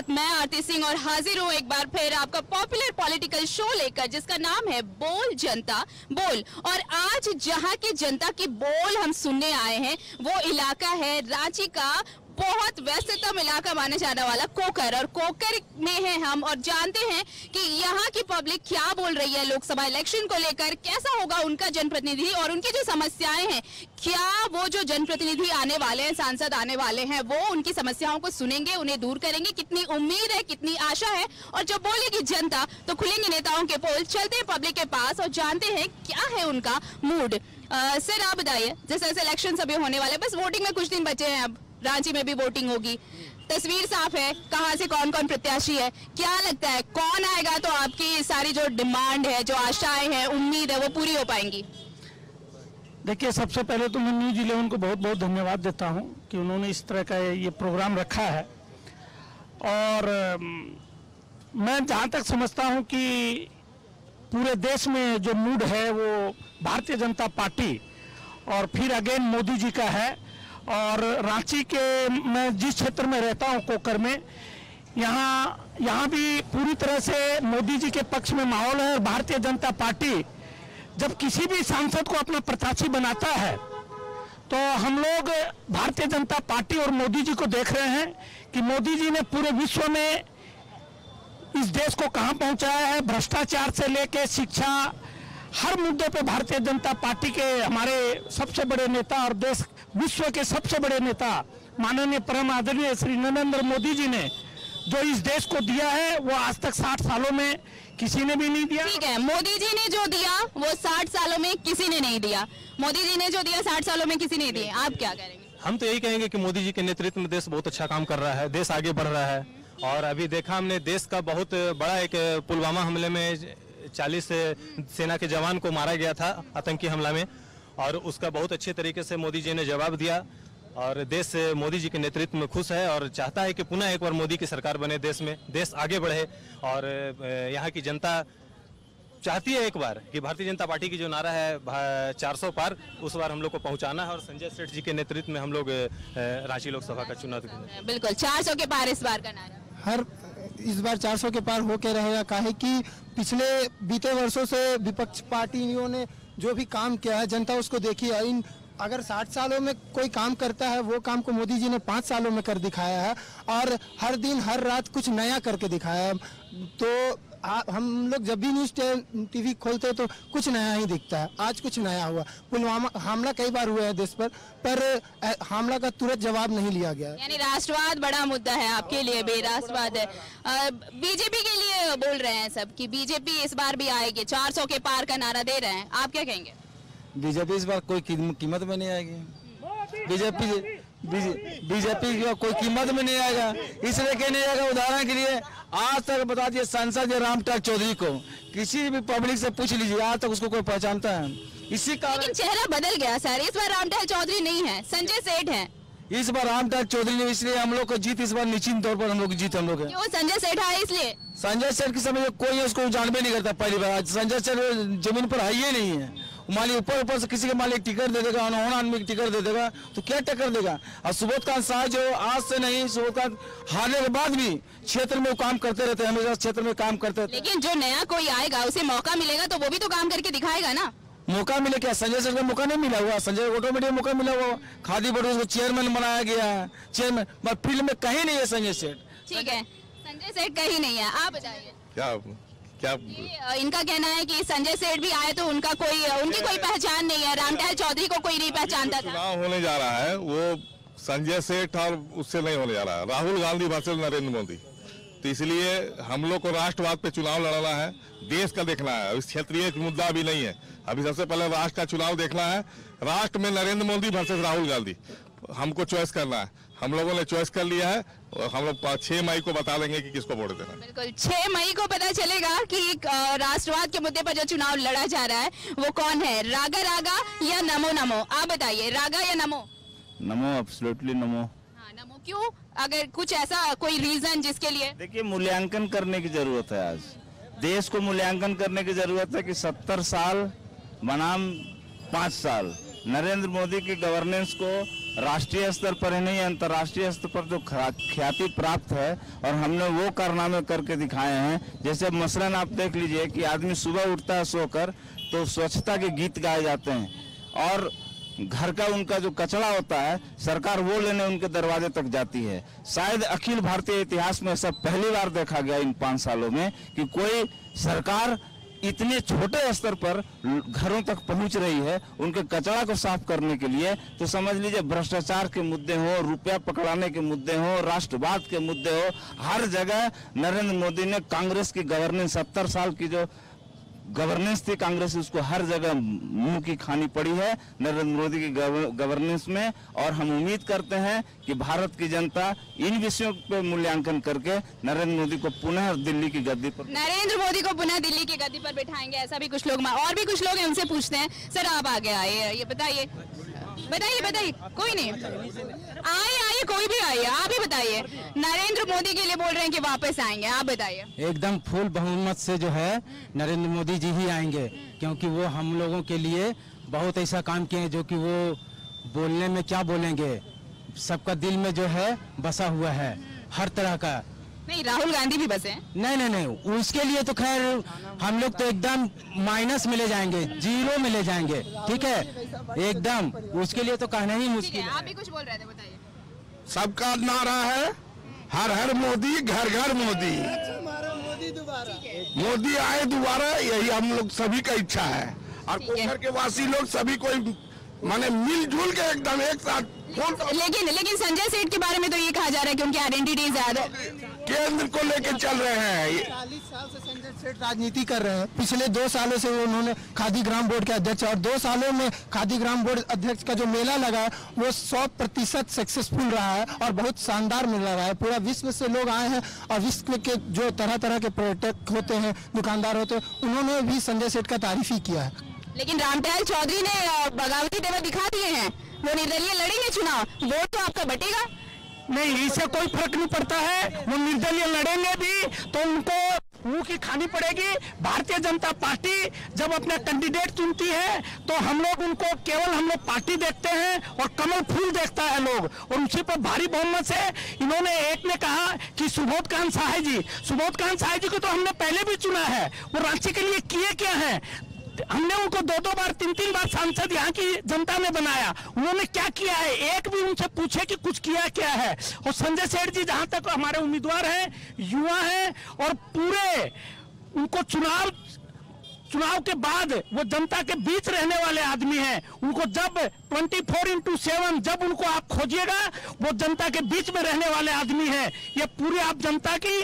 मैं आरती सिंह और हाजिर हूँ एक बार फिर आपका पॉपुलर पॉलिटिकल शो लेकर जिसका नाम है बोल जनता बोल। और आज जहाँ की जनता की बोल हम सुनने आए हैं वो इलाका है रांची का बहुत व्यस्ततम इलाका माने जाने वाला कोकर। और कोकर में हैं हम और जानते हैं कि यहाँ की पब्लिक क्या बोल रही है लोकसभा इलेक्शन को लेकर, कैसा होगा उनका जनप्रतिनिधि और उनकी जो समस्याएं हैं, क्या वो जो जनप्रतिनिधि आने वाले हैं, सांसद आने वाले हैं, वो उनकी समस्याओं को सुनेंगे, उन्हें दूर करेंगे, कितनी उम्मीद है, कितनी आशा है। और जब बोलेगी जनता तो खुलेंगे नेताओं के पोल, चलते हैं पब्लिक के पास और जानते हैं क्या है उनका मूड। सर आप बताइए, जैसे इलेक्शन अभी होने वाले, बस वोटिंग में कुछ दिन बचे हैं, अब रांची में भी वोटिंग होगी, तस्वीर साफ है कहां से कौन कौन प्रत्याशी है, क्या लगता है कौन आएगा तो आपकी सारी जो डिमांड है, जो आशाएं हैं, उम्मीद है, वो पूरी हो पाएंगी? देखिए, सबसे पहले तो मैं न्यूज़ 11 को बहुत बहुत धन्यवाद देता हूं कि उन्होंने इस तरह का ये प्रोग्राम रखा है। और मैं जहां तक समझता हूं कि पूरे देश में जो मूड है वो भारतीय जनता पार्टी और फिर अगेन मोदी जी का है। और रांची के मैं जिस क्षेत्र में रहता हूं कोकर में, यहाँ भी पूरी तरह से मोदी जी के पक्ष में माहौल है। और भारतीय जनता पार्टी जब किसी भी सांसद को अपना प्रत्याशी बनाता है तो हम लोग भारतीय जनता पार्टी और मोदी जी को देख रहे हैं कि मोदी जी ने पूरे विश्व में इस देश को कहां पहुंचाया है। भ्रष्टाचार से लेकर शिक्षा, हर मुद्दे पे भारतीय जनता पार्टी के हमारे सबसे बड़े नेता और देश विश्व के सबसे बड़े नेता माननीय परम आदरणीय श्री नरेंद्र मोदी जी ने जो इस देश को दिया है वो आज तक 60 सालों में किसी ने भी नहीं दिया। ठीक है, मोदी जी ने जो दिया वो 60 सालों में किसी ने नहीं दिया। मोदी जी ने जो दिया 60 सालों में किसी ने दिया। आप क्या करेंगे? हम तो यही कहेंगे कि मोदी जी के नेतृत्व में देश बहुत अच्छा काम कर रहा है, देश आगे बढ़ रहा है। और अभी देखा हमने देश का बहुत बड़ा एक पुलवामा हमले में 40 सेना के जवान को मारा गया था आतंकी हमला में, और उसका बहुत अच्छे तरीके से मोदी जी ने जवाब दिया। और देश मोदी जी के नेतृत्व में खुश है और चाहता है कि पुनः एक बार मोदी की सरकार बने, देश में देश आगे बढ़े। और यहाँ की जनता चाहती है एक बार कि भारतीय जनता पार्टी की जो नारा है 400 पार, उस बार हम लोग को पहुंचाना है। और संजय सेठ जी के नेतृत्व में हम लोग रांची लोकसभा का चुनाव करेंगे। बिल्कुल 400 के पार इस बार का नारा। इस बार 400 के पार होके रहेगा, काहे कि पिछले बीते वर्षों से विपक्ष पार्टियों ने जो भी काम किया है जनता उसको देखी है। इन अगर 60 सालों में कोई काम करता है वो काम को मोदी जी ने 5 सालों में कर दिखाया है। और हर दिन हर रात कुछ नया करके दिखाया है। तो हम लोग जब भी न्यूज़ टीवी खोलते हैं तो कुछ नया ही दिखता है। आज कुछ नया हुआ, पुलवामा हमला कई बार हुआ है देश पर हमला का तुरंत जवाब नहीं लिया गया। यानी राष्ट्रवाद बड़ा मुद्दा है आपके लिए भी, राष्ट्रवाद है। बीजेपी के लिए बोल रहे हैं सब कि बीजेपी इस बार भी आएगी, 400 के पार का नारा दे रहे हैं, आप क्या कहेंगे? बीजेपी इस बार कोई कीमत में नहीं आएगी। बीजेपी का कोई कीमत में नहीं आएगा, इसलिए क्या नहीं आएगा। उदाहरण के लिए आज तक बता दिए सांसद रामटक चौधरी को किसी भी पब्लिक से पूछ लीजिए, आज तक उसको कोई पहचानता है? इसी कारण लेकिन चेहरा बदल गया सर, इस बार रामटक चौधरी नहीं है, संजय सेठ है। इस बार रामटक चौधरी ने, इसलिए हम लोग को जीत इस बार निश्चित तौर पर हम लोग जीत हम लोग है। क्यों? संजय सेठ है इसलिए। संजय सेठ के समय कोई उसको जान भी नहीं करता। पहली बार संजय सेठ जमीन पर है ही नहीं है। मालिक ऊपर से किसी के मालिक टिकट दे देगा, अनहोना आदमी टिकट दे देगा तो क्या टक्कर देगा। और सुबोधकांत साह जो आज से नहीं, सुबोधकांत हारने के बाद भी क्षेत्र में काम करते रहते हैं, हमेशा क्षेत्र में काम करते रहते। लेकिन जो नया कोई आएगा उसे मौका मिलेगा तो वो भी तो काम करके दिखाएगा ना। मौका मिले क्या? संजय सेठ को मौका नहीं मिला हुआ, संजय ऑटोमेटिक मौका मिला हुआ। खादी बोर्ड को चेयरमैन बनाया गया है, चेयरमैन, बट फील्ड में कहीं नहीं है संजय सेठ। ठीक है, संजय सेठ कहीं नहीं है। आप बताइए क्या इनका कहना है कि संजय सेठ भी आए तो उनकी कोई पहचान नहीं है, रामटक चौधरी को कोई नहीं पहचानता था। चुनाव होने जा रहा है वो संजय सेठ और उससे नहीं होने जा रहा है, राहुल गांधी वर्सेस नरेंद्र मोदी। तो इसलिए हम लोग को राष्ट्रवाद पे चुनाव लड़ना है, देश का देखना है। इस क्षेत्रीय मुद्दा अभी नहीं है, अभी सबसे पहले राष्ट्र का चुनाव देखना है। राष्ट्र में नरेंद्र मोदी वर्सेस राहुल गांधी हमको चॉइस करना है। हम लोगों ने चॉइस कर लिया है और हम लोग 6 मई को बता देंगे कि किसको वोट देना है। बिल्कुल 6 मई को पता चलेगा कि राष्ट्रवाद के मुद्दे पर जो चुनाव लड़ा जा रहा है वो कौन है, रागा या नमो नमो। आप बताइए, रागा या नमो? नमो, एब्सोल्युटली नमो। हाँ नमो। क्यों? अगर कुछ ऐसा कोई रीजन जिसके लिए? देखिए, मूल्यांकन करने की जरूरत है। आज देश को मूल्यांकन करने की जरूरत है कि 70 साल बनाम 5 साल नरेंद्र मोदी की गवर्नेंस को राष्ट्रीय स्तर पर ही नहीं अंतर्राष्ट्रीय स्तर पर जो ख्याति प्राप्त है और हमने वो कारनामे करके दिखाए हैं। जैसे मसलन आप देख लीजिए कि आदमी सुबह उठता है सोकर तो स्वच्छता के गीत गाए जाते हैं और घर का उनका जो कचरा होता है सरकार वो लेने उनके दरवाजे तक जाती है। शायद अखिल भारतीय इतिहास में ऐसा पहली बार देखा गया इन 5 सालों में कि कोई सरकार इतने छोटे स्तर पर घरों तक पहुंच रही है उनके कचरा को साफ करने के लिए। तो समझ लीजिए भ्रष्टाचार के मुद्दे हो, रुपया पकड़ाने के मुद्दे हो, राष्ट्रवाद के मुद्दे हो, हर जगह नरेंद्र मोदी ने कांग्रेस की गवर्नेंस 70 साल की जो गवर्नेंस थी कांग्रेस उसको हर जगह मुंह की खानी पड़ी है नरेंद्र मोदी की गवर्नेंस में। और हम उम्मीद करते हैं कि भारत की जनता इन विषयों पर मूल्यांकन करके नरेंद्र मोदी को पुनः दिल्ली की गद्दी पर बिठाएंगे। ऐसा भी कुछ लोग और भी कुछ लोग हैं उनसे पूछते हैं। सर आप आगे आइए, ये बताइए कोई नहीं आइए कोई भी आइए, आप ही बताइए। नरेंद्र मोदी के लिए बोल रहे हैं कि वापस आएंगे, आप बताइए। एकदम फुल बहुमत से जो है नरेंद्र मोदी जी ही आएंगे, क्योंकि वो हम लोगों के लिए बहुत ऐसा काम किए हैं जो कि वो बोलने में क्या बोलेंगे, सबका दिल में जो है बसा हुआ है हर तरह का। नहीं, राहुल गांधी भी बसे हैं। नहीं, उसके लिए तो खैर हम लोग तो एकदम माइनस में ले जाएंगे, 0 में ले जाएंगे, ठीक है एकदम। उसके लिए तो कहना ही मुश्किल है। आप भी कुछ बोल रहे थे, बताइए। सबका नारा है हर हर मोदी, घर घर मोदी। मोदी आए दोबारा, यही हम लोग सभी का इच्छा है। और पोखर के वासी लोग सभी कोई माने मिलजुल के एकदम एक साथ। लेकिन संजय सेठ के बारे में तो ये कहा जा रहा है कि उनकी आइडेंटिटी ज्यादा केंद्र को लेकर चल रहे हैं। 40 साल से संजय सेठ राजनीति कर रहे हैं। पिछले 2 सालों से उन्होंने खादी ग्राम बोर्ड के अध्यक्ष, और 2 सालों में खादी ग्राम बोर्ड अध्यक्ष का जो मेला लगा है वो 100% सक्सेसफुल रहा है और बहुत शानदार मेला रहा है। पूरा विश्व से लोग आए हैं और विश्व के जो तरह तरह के पर्यटक होते हैं, दुकानदार होते हैं, उन्होंने भी संजय सेठ का तारीफ ही किया है। लेकिन रामदयाल चौधरी ने बगावती तेवर दिखा दिए हैं, वो निर्दलीय लड़ेंगे चुनाव, वोट तो आपका बटेगा। नहीं, इससे कोई फर्क नहीं पड़ता है। वो निर्दलीय लड़ेंगे भी तो उनको मुंह की खानी पड़ेगी। भारतीय जनता पार्टी जब अपना कैंडिडेट चुनती है तो हम लोग उनको केवल हम लोग पार्टी देखते हैं और कमल फूल देखता है लोग, और उसी पर भारी बहुमत से इन्होंने एक ने कहा कि सुबोध कांत सहाय जी को तो हमने पहले भी चुना है, वो रांची के लिए किए क्या है। हमने उनको 2-2 बार 3-3 बार सांसद यहाँ की जनता ने बनाया, उन्होंने क्या किया है एक भी उनसे पूछे कि कुछ किया क्या है। और संजय सेठ जी जहाँ तक हमारे उम्मीदवार हैं, युवा हैं और पूरे उनको चुनाव के बाद वो जनता के बीच रहने वाले आदमी हैं। उनको जब 24/7 जब उनको आप खोजिएगा वो जनता के बीच में रहने वाले आदमी हैं। ये पूरी आप जनता की,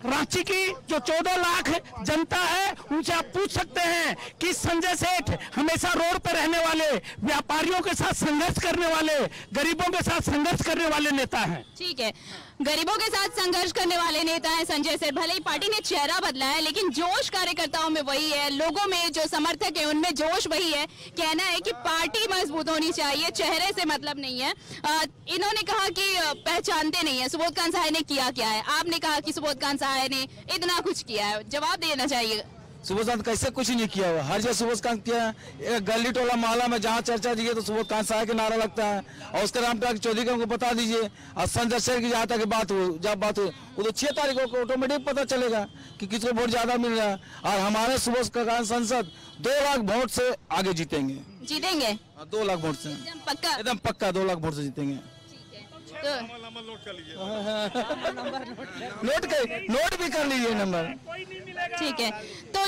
रांची की जो 14 लाख जनता है उनसे आप पूछ सकते हैं कि संजय सेठ हमेशा रोड पर रहने वाले, व्यापारियों के साथ संघर्ष करने वाले, गरीबों के साथ संघर्ष करने वाले नेता हैं। ठीक है, गरीबों के साथ संघर्ष करने वाले नेता हैं संजय सेठ। भले ही पार्टी ने चेहरा बदला है लेकिन जोश कार्यकर्ताओं में वही है, लोगों में जो समर्थक है उनमें जोश वही है। कहना है कि पार्टी मजबूत होनी चाहिए, चेहरे से मतलब नहीं है। इन्होंने कहा कि पहचानते नहीं है सुबोध कांत सहाय ने किया क्या है। आपने कहा कि सुबोध कांत सहाय ने इतना कुछ किया है, जवाब देना चाहिए। सुबोध कांत कैसे कुछ नहीं किया हुआ, हर जगह सुबोध कांत किया है। एक गली टोला मोहल्ला में जहाँ चर्चा दी तो सुबोध कांत सहाय के नारा लगता है, और उसके नाम पे चौधरी को बता दीजिए। और संजय सेठ की जहाँ तक बात हो, जब बात हो वो तो 6 तारीख को ऑटोमेटिक पता चलेगा कि किसको वोट ज्यादा मिल रहा है। और हमारे सुबोध कांत सांसद 2 लाख वोट से आगे जीतेंगे। 2 लाख वोट से एकदम पक्का 2 लाख वोट से जीतेंगे। नोट भी कर लीजिए नंबर। ठीक है, तो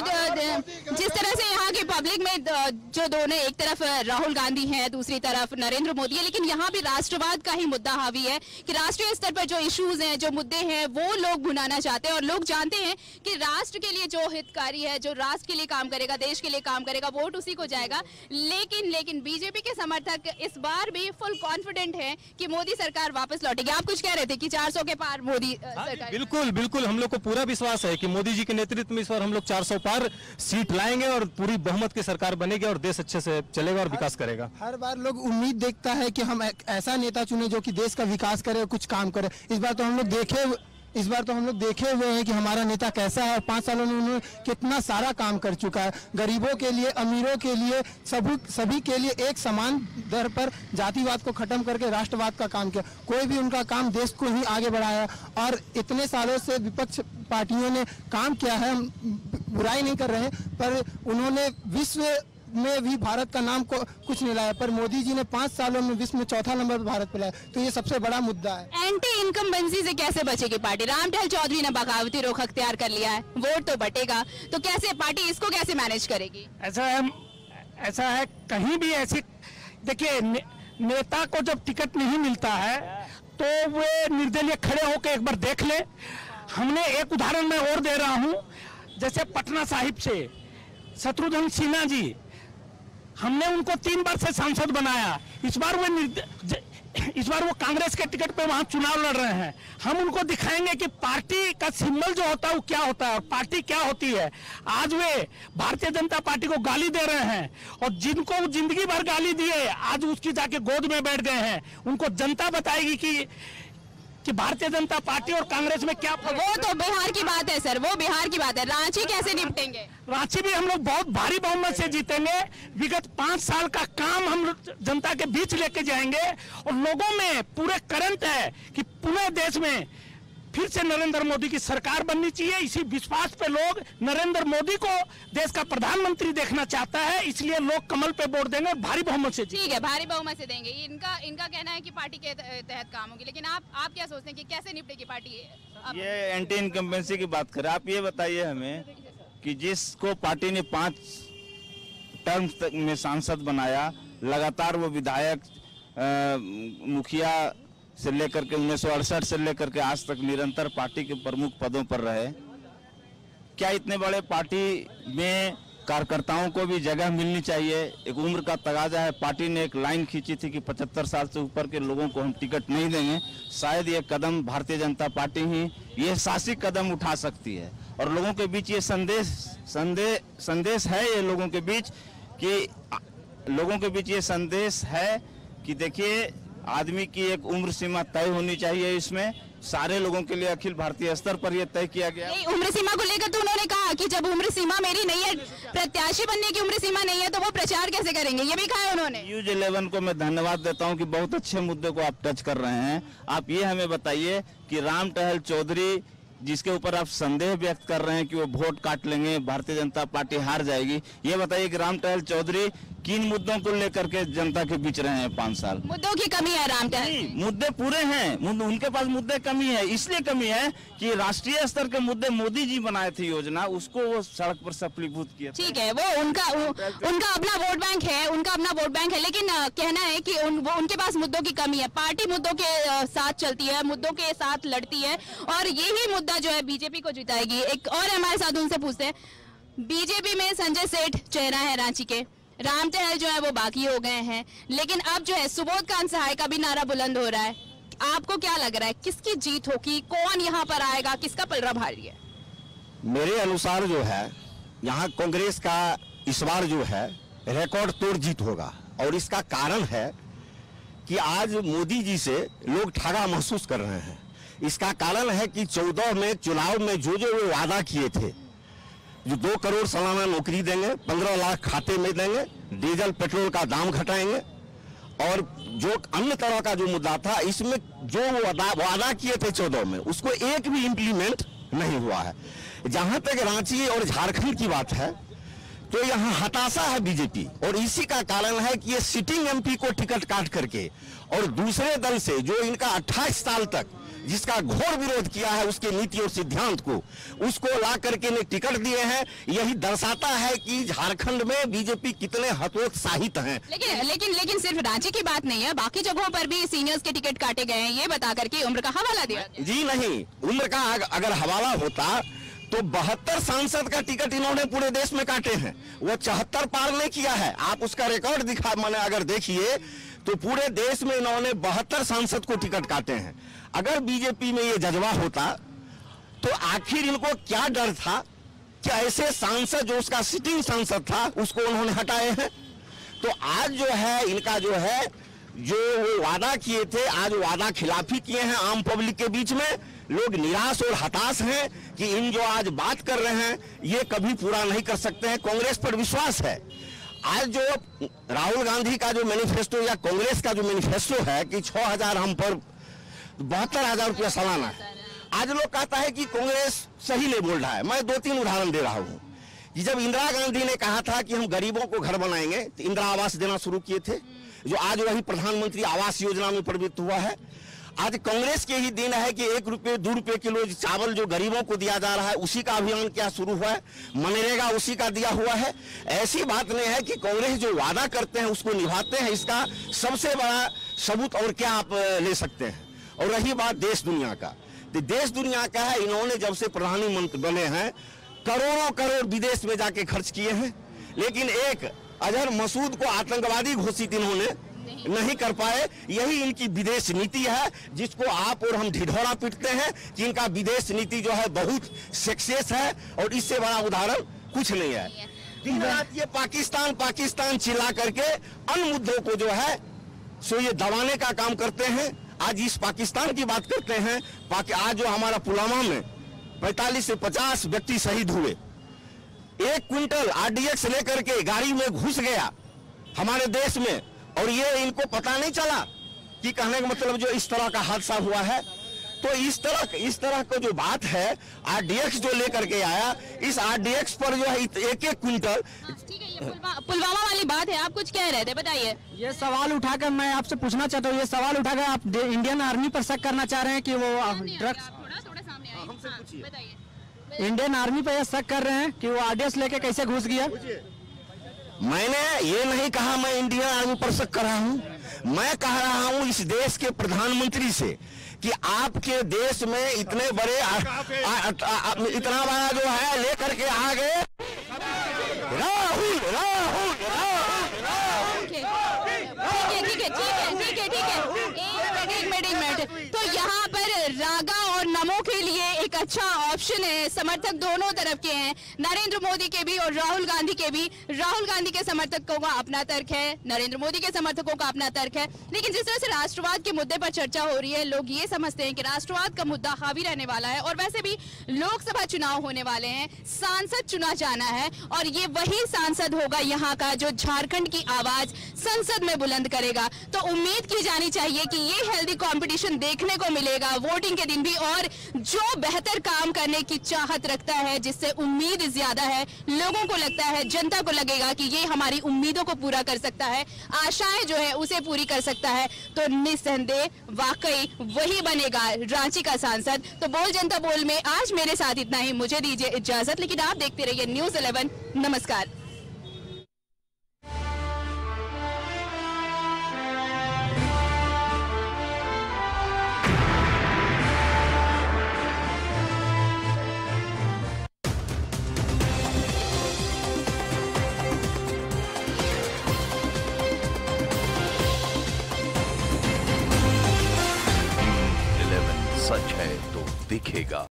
जिस तरह से यहाँ की पब्लिक में जो दोनों, एक तरफ राहुल गांधी हैं, दूसरी तरफ नरेंद्र मोदी है, लेकिन यहाँ भी राष्ट्रवाद का ही मुद्दा हावी है कि राष्ट्रीय स्तर पर जो इश्यूज हैं, जो मुद्दे हैं, वो लोग भुनाना चाहते हैं। और लोग जानते हैं कि राष्ट्र के लिए जो हितकारी है, जो राष्ट्र के लिए काम करेगा, देश के लिए काम करेगा, वोट उसी को जाएगा। लेकिन बीजेपी के समर्थक इस बार भी फुल कॉन्फिडेंट है कि मोदी सरकार वापस लौटेगी। आप कुछ कह रहे थे कि 400 के पार मोदी सरकार। बिल्कुल हम लोग को पूरा विश्वास है कि मोदी जी के नेतृत्व में इस बार हम लोग 400 पार सीट लाएंगे और पूरी बहुमत की सरकार बनेगी और देश अच्छे से चलेगा और विकास करेगा। हर बार लोग उम्मीद देखता है कि हम एक ऐसा नेता चुने जो कि देश का विकास करे, कुछ काम करे। इस बार तो हम लोग देखे इस बार तो हम लोग देखे हुए हैं कि हमारा नेता कैसा है और 5 सालों में उन्होंने कितना सारा काम कर चुका है। गरीबों के लिए, अमीरों के लिए, सभी के लिए एक समान दर पर जातिवाद को खत्म करके राष्ट्रवाद का काम किया। कोई भी उनका काम देश को ही आगे बढ़ाया और इतने सालों से विपक्ष पार्टियों ने काम किया है, हम बुराई नहीं कर रहे हैं, पर उन्होंने विश्व में भी भारत का नाम को कुछ नहीं लाया, पर मोदी जी ने 5 सालों में विश्व में 4था नंबर पर भारत पे लाया, तो ये सबसे बड़ा मुद्दा है। एंटी इनकम्बेंसी से कैसे बचेगी पार्टी? रामटहल चौधरी ने बगावती रुख अख्तियार कर लिया है, वोट तो बटेगा, तो कैसे पार्टी इसको कैसे मैनेज करेगी? ऐसा है कहीं भी ऐसी, देखिए नेता को जब टिकट नहीं मिलता है तो वे निर्दलीय खड़े होकर एक बार देख ले। हमने एक उदाहरण मैं और दे रहा हूं, जैसे पटना साहिब से शत्रुघ्न सिन्हा जी, हमने उनको 3 बार से सांसद बनाया। इस बार वो कांग्रेस के टिकट पे वहां चुनाव लड़ रहे हैं। हम उनको दिखाएंगे कि पार्टी का सिंबल जो होता है वो क्या होता है और पार्टी क्या होती है। आज वे भारतीय जनता पार्टी को गाली दे रहे हैं और जिनको जिंदगी भर गाली दिए आज उसकी जाके गोद में बैठ गए हैं। उनको जनता बताएगी कि भारतीय जनता पार्टी और कांग्रेस में क्या। वो तो बिहार की बात है सर, वो बिहार की बात है। रांची कैसे निपटेंगे? रांची भी हम लोग बहुत भारी बहुमत से जीतेंगे। विगत 5 साल का काम हम जनता के बीच लेके जाएंगे और लोगों में पूरे करंट है कि पूरे देश में फिर से नरेंद्र मोदी की सरकार बननी चाहिए। इसी विश्वास पे लोग नरेंद्र मोदी को देश का प्रधानमंत्री देखना चाहता है, इसलिए लोग कमल पे वोट देंगे भारी बहुमत से। ठीक है, भारी बहुमत से देंगे। इनका कहना है कि पार्टी के तहत काम होगी, लेकिन आप क्या सोचते हैं कि कैसे निपटेगी पार्टी? ये एंटी इनकम्बेंसी की बात करें, आप ये बताइए हमें कि जिसको पार्टी ने 5 टर्म तक में सांसद बनाया, लगातार वो विधायक, मुखिया से लेकर के 1968 से लेकर के आज तक निरंतर पार्टी के प्रमुख पदों पर रहे। क्या इतने बड़े पार्टी में कार्यकर्ताओं को भी जगह मिलनी चाहिए? एक उम्र का तगाजा है। पार्टी ने एक लाइन खींची थी कि 75 साल से ऊपर के लोगों को हम टिकट नहीं देंगे। शायद ये कदम भारतीय जनता पार्टी ही ये साहसिक कदम उठा सकती है और लोगों के बीच ये संदेश है, ये लोगों के बीच ये संदेश है कि देखिए आदमी की एक उम्र सीमा तय होनी चाहिए। इसमें सारे लोगों के लिए अखिल भारतीय स्तर पर यह तय किया गया। उम्र सीमा को लेकर तो उन्होंने कहा कि जब उम्र सीमा मेरी नहीं है, प्रत्याशी बनने की उम्र सीमा नहीं है, तो वो प्रचार कैसे करेंगे, ये भी कहा है उन्होंने। न्यूज 11 को मैं धन्यवाद देता हूं कि बहुत अच्छे मुद्दे को आप टच कर रहे हैं। आप ये हमें बताइए कि रामटहल चौधरी जिसके ऊपर आप संदेह व्यक्त कर रहे हैं कि वो वोट काट लेंगे, भारतीय जनता पार्टी हार जाएगी, ये बताइए कि रामटहल चौधरी किन मुद्दों को लेकर के जनता के बीच रहे हैं 5 साल? मुद्दों की कमी है रामटहल? मुद्दे पूरे हैं, उनके पास मुद्दे कमी है। इसलिए कमी है कि राष्ट्रीय स्तर के मुद्दे मोदी जी बनाए थे योजना, उसको वो सड़क पर सफलीभूत किया। ठीक है, वो उनका अपना वोट बैंक है, लेकिन कहना है कि उनके पास मुद्दों की कमी है। पार्टी मुद्दों के साथ चलती है, मुद्दों के साथ लड़ती है और यही मुद्दा जो है बीजेपी को जिताएगी। एक और हमारे साथ उनसे पूछते हैं, बीजेपी में संजय सेठ चेहरा है रांची के, रामटहल जो है वो बाकी हो गए हैं, लेकिन अब जो है सुबोध कांत सहाय का भी नारा बुलंद हो रहा है। आपको क्या लग रहा है किसकी जीत होगी, कौन यहाँ पर आएगा, किसका पलड़ा भारी है? मेरे अनुसार जो है यहाँ कांग्रेस का इस बार जो है रिकॉर्ड तोड़ जीत होगा और इसका कारण है कि आज मोदी जी से लोग ठगा महसूस कर रहे हैं। इसका कारण है कि 14 में चुनाव में जो वो वादा किए थे, जो 2 करोड़ सालाना नौकरी देंगे, 15 लाख खाते में देंगे, डीजल पेट्रोल का दाम घटाएंगे और जो अन्य तरह का जो मुद्दा था, इसमें जो वादा किए थे 14 में, उसको एक भी इम्प्लीमेंट नहीं हुआ है। जहां तक रांची और झारखंड की बात है तो यहाँ हताशा है बीजेपी और इसी का कारण है कि ये सिटिंग एमपी को टिकट काट करके और दूसरे दल से जो इनका 28 साल तक जिसका घोर विरोध किया है उसके नीति और सिद्धांत को, उसको ला करके ने टिकट दिए हैं। यही दर्शाता है कि झारखंड में बीजेपी कितने हतोत्साहित हैं। लेकिन सिर्फ रांची की बात नहीं है, बाकी जगहों पर भी सीनियर्स के टिकट काटे गए हैं, ये बता करके उम्र का हवाला दिया। जी नहीं, उम्र का अगर हवाला होता तो 72 सांसद का टिकट इन्होंने पूरे देश में काटे हैं, वो 74 पार नहीं किया है। आप उसका रिकॉर्ड दिखा माने अगर देखिए तो पूरे देश में इन्होंने 72 सांसद को टिकट काटे हैं। अगर बीजेपी में ये जज्बा होता तो आखिर इनको क्या डर था कि ऐसे सांसद जो उसका सिटिंग सांसद था उसको उन्होंने हटाए हैं। तो आज जो है इनका जो है जो वो वादा किए थे, आज वादा खिलाफी किए हैं आम पब्लिक के बीच में, लोग निराश और हताश हैं कि इन जो आज बात कर रहे हैं ये कभी पूरा नहीं कर सकते हैं। कांग्रेस पर विश्वास है। आज जो राहुल गांधी का जो मैनिफेस्टो या कांग्रेस का जो मैनिफेस्टो है कि 6,000 हम पर 72,000 रुपया सालाना है, आज लोग कहता है कि कांग्रेस सही नहीं बोल रहा है। मैं 2-3 उदाहरण दे रहा हूँ कि जब इंदिरा गांधी ने कहा था कि हम गरीबों को घर बनाएंगे तो इंदिरा आवास देना शुरू किए थे, जो आज वही प्रधानमंत्री आवास योजना में परिवर्तित हुआ है। आज कांग्रेस के ही दिन है कि 1 रुपये 2 रुपये किलो चावल जो गरीबों को दिया जा रहा है उसी का अभियान क्या शुरू हुआ है, मनरेगा उसी का दिया हुआ है। ऐसी बात नहीं है कि कांग्रेस जो वादा करते हैं उसको निभाते हैं, इसका सबसे बड़ा सबूत और क्या आप ले सकते हैं। और रही बात देश दुनिया का, तो देश दुनिया का है, इन्होंने जब से प्रधानमंत्री बने हैं करोड़ों करोड़ विदेश में जाके खर्च किए हैं, लेकिन एक अजहर मसूद को आतंकवादी घोषित इन्होंने नहीं कर पाए। यही इनकी विदेश नीति है, जिसको आप और हम ढिढोरा पीटते हैं कि इनका विदेश नीति जो है बहुत सक्सेस है और इससे बड़ा उदाहरण कुछ नहीं है। दिन रात ये पाकिस्तान पाकिस्तान चिल्ला करके अन्य मुद्दों को जो है सो ये दबाने का काम करते हैं। आज इस पाकिस्तान की बात करते हैं, आज जो हमारा पुलवामा में 45 से 50 व्यक्ति शहीद हुए, 1 क्विंटल RDX लेकर के गाड़ी में घुस गया हमारे देश में, और ये इनको पता नहीं चला कि कहने का मतलब जो इस तरह का हादसा हुआ है। तो इस तरह का जो बात है RDX जो लेकर के आया, इस RDX पर जो है 1-1 क्विंटल। ठीक है, ये पुलवामा वाली बात है, आप कुछ कह रहे थे, बताइए। ये सवाल उठाकर मैं आपसे पूछना चाहता हूँ, ये सवाल उठाकर आप इंडियन आर्मी पर शक करना चाह रहे हैं कि वो ड्रग्स, थोड़ा सामने आइए, बताइए। इंडियन आर्मी पर यह शक कर रहे हैं कि वो RDX लेके कैसे घुस गया? मैंने ये नहीं कहा मैं इंडियन आर्मी पर शक कर रहा हूँ, मैं कह रहा हूँ इस देश के प्रधानमंत्री से कि आपके देश में इतने बड़े इतना बड़ा जो है लेकर के आ गए राहुल। एक मिनट। तो यहाँ पर रागा और नमो के लिए एक अच्छा ऑप्शन है, समर्थक दोनों तरफ के हैं, नरेंद्र मोदी के भी और राहुल गांधी के भी। राहुल गांधी के समर्थकों का अपना तर्क है, नरेंद्र मोदी के समर्थकों का अपना तर्क है। लेकिन जिस तरह से राष्ट्रवाद के मुद्दे पर चर्चा हो रही है, लोग ये समझते हैं कि राष्ट्रवाद का मुद्दा हावी रहने वाला है, और वैसे भी लोकसभा चुनाव होने वाले हैं, सांसद चुना जाना है, और ये वही सांसद होगा यहाँ का जो झारखंड की आवाज संसद में बुलंद करेगा। तो उम्मीद की जानी चाहिए कि ये हेल्दी कंपटीशन देखने को मिलेगा वोटिंग के दिन भी, और जो बेहतर काम करने की चाहत रखता है, जिससे उम्मीद ज्यादा है, लोगों को लगता है, जनता को लगेगा कि ये हमारी उम्मीदों को पूरा कर सकता है, आशाएं जो है उसे पूरी कर सकता है, तो निस्संदेह वाकई वही बनेगा रांची का सांसद। तो बोल जनता बोल में आज मेरे साथ इतना ही, मुझे दीजिए इजाजत, लेकिन आप देखते रहिए न्यूज़ 11। नमस्कार। सच है तो दिखेगा।